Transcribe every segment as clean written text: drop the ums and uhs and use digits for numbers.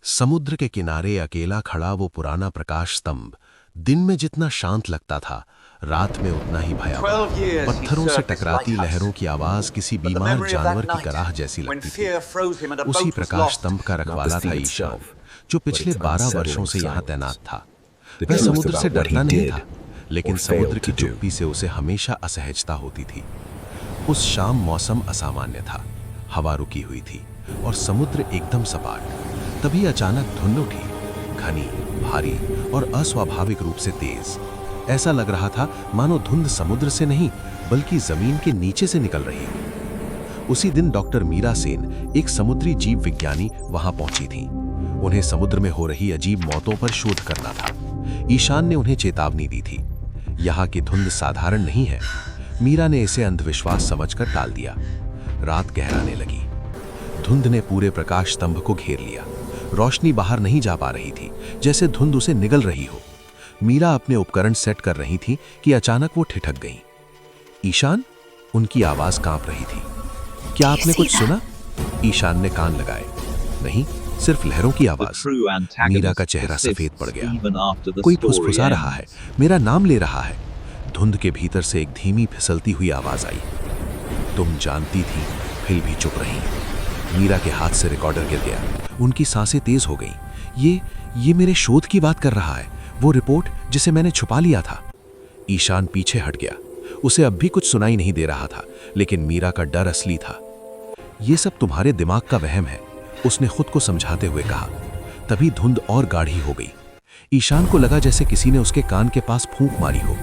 समुद्र के किनारे अकेला खड़ा वो पुराना प्रकाश स्तंभ दिन में जितना शांत लगता था, रात में उतना ही भयावह। पत्थरों से टकराती लहरों की आवाज किसी बीमार जानवर की कराह जैसी लगती थी। उसी प्रकाश स्तंभ का रखवाला था ईशान, जो पिछले 12 वर्षों से यहाँ तैनात था। वह समुद्र से डरता नहीं था, लेकिन समुद्र की चुप्पी से उसे हमेशा असहजता होती थी। उस शाम मौसम असामान्य था, हवा रुकी हुई थी और समुद्र एकदम सपाट। तभी अचानक धुंध उठी, घनी, भारी और अस्वाभाविक रूप से तेज। ऐसा लग रहा था मानो धुंध समुद्र से नहीं बल्कि जमीन के नीचे से निकल रही हो। उसी दिन डॉक्टर मीरा सेन, एक समुद्री जीव विज्ञानी, वहां पहुंची थी। उन्हें समुद्र में हो रही अजीब मौतों पर शोध करना था। ईशान ने उन्हें चेतावनी दी थी, यहाँ की धुंध साधारण नहीं है। मीरा ने इसे अंधविश्वास समझकर टाल दिया। रात गहराने लगी। धुंध ने पूरे प्रकाश स्तंभ को घेर लिया। रोशनी बाहर नहीं जा पा रही थी, जैसे धुंध उसे निगल रही हो। मीरा अपने उपकरण सेट कर रही थी कि अचानक वो ठिठक गईं। ईशान, उनकी आवाज कांप रही थी। क्या आपने कुछ सुना? ईशान ने कान लगाए। नहीं, सिर्फ लहरों की आवाज। मीरा का चेहरा सफेद पड़ गया। कोई फुसफुसा रहा है, मेरा नाम ले रहा है। धुंध के भीतर से एक धीमी फिसलती हुई आवाज आई। तुम जानती थी, फिर भी चुप रही। मीरा के हाथ से रिकॉर्डर गिर गया। उनकी सांसें तेज हो गईं। ये मेरे शोध की बात कर रहा है, वो रिपोर्ट जिसे मैंने छुपा लिया था। ईशान पीछे हट गया। उसे अब भी कुछ सुनाई नहीं दे रहा था, लेकिन मीरा का डर असली था। ये सब तुम्हारे दिमाग का वहम है, उसने खुद को समझाते हुए कहा। तभी धुंध और गाढ़ी हो गई। ईशान को लगा जैसे किसी ने उसके कान के पास फूंक मारी हो।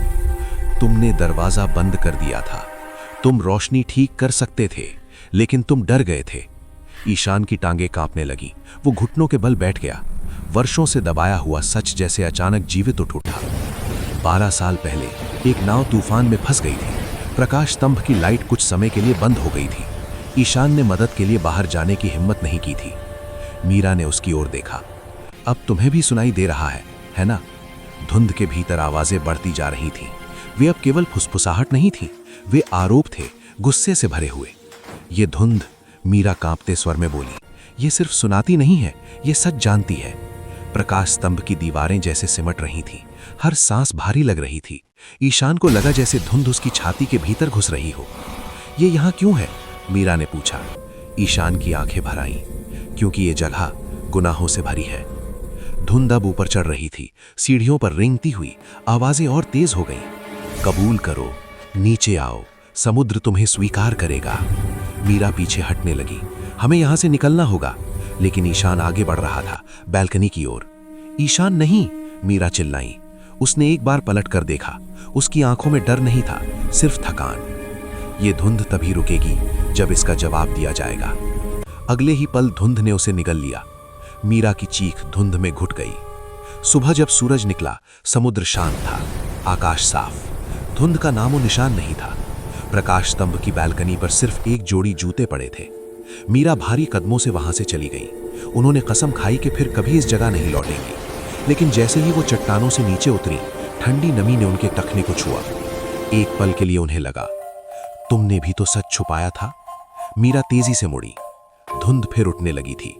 तुमने दरवाजा बंद कर दिया था। तुम रोशनी ठीक कर सकते थे, लेकिन तुम डर गए थे। ईशान की टांगें कांपने लगी। वो घुटनों के बल बैठ गया। वर्षों से दबाया हुआ सच जैसे अचानक जीवित उठ उठा। 12 साल पहले एक नाव तूफान में फंस गई थी। प्रकाश स्तंभ की लाइट कुछ समय के लिए बंद हो गई थी। ईशान ने मदद के लिए बाहर जाने की हिम्मत नहीं की थी। मीरा ने उसकी ओर देखा। अब तुम्हें भी सुनाई दे रहा है ना? धुंध के भीतर आवाजें बढ़ती जा रही थीं। वे अब केवल फुसफुसाहट नहीं थी, वे आरोप थे, गुस्से से भरे हुए। ये धुंध, मीरा कांपते स्वर में बोली, ये सिर्फ सुनाती नहीं है, ये सच जानती है। प्रकाश स्तंभ की दीवारें जैसे सिमट रही थीं, हर सांस भारी लग रही थी। ईशान को लगा जैसे धुंध उसकी छाती के भीतर घुस रही हो। ये यहाँ क्यों है? मीरा ने पूछा। ईशान की आंखें भर आईं, क्योंकि ये जगह गुनाहों से भरी है। धुंध अब ऊपर चढ़ रही थी, सीढ़ियों पर रेंगती हुई। आवाजें और तेज हो गईं। कबूल करो, नीचे आओ, समुद्र तुम्हें स्वीकार करेगा। मीरा पीछे हटने लगी। हमें यहां से निकलना होगा। लेकिन ईशान आगे बढ़ रहा था, बैल्कनी की ओर। ईशान नहीं, मीरा चिल्लाई। उसने एक बार पलट कर देखा। उसकी आंखों में डर नहीं था, सिर्फ थकान। ये धुंध तभी रुकेगी जब इसका जवाब दिया जाएगा। अगले ही पल धुंध ने उसे निगल लिया। मीरा की चीख धुंध में घुट गई। सुबह जब सूरज निकला, समुद्र शांत था, आकाश साफ। धुंध का नामो निशान नहीं था। प्रकाश स्तंभ की बैल्कनी पर सिर्फ एक जोड़ी जूते पड़े थे। मीरा भारी कदमों से वहां से चली गई। उन्होंने कसम खाई कि फिर कभी इस जगह नहीं लौटेंगी। लेकिन जैसे ही वो चट्टानों से नीचे उतरी, ठंडी नमी ने उनके टखने को छुआ। एक पल के लिए उन्हें लगा, तुमने भी तो सच छुपाया था। मीरा तेजी से मुड़ी। धुंध फिर उठने लगी थी।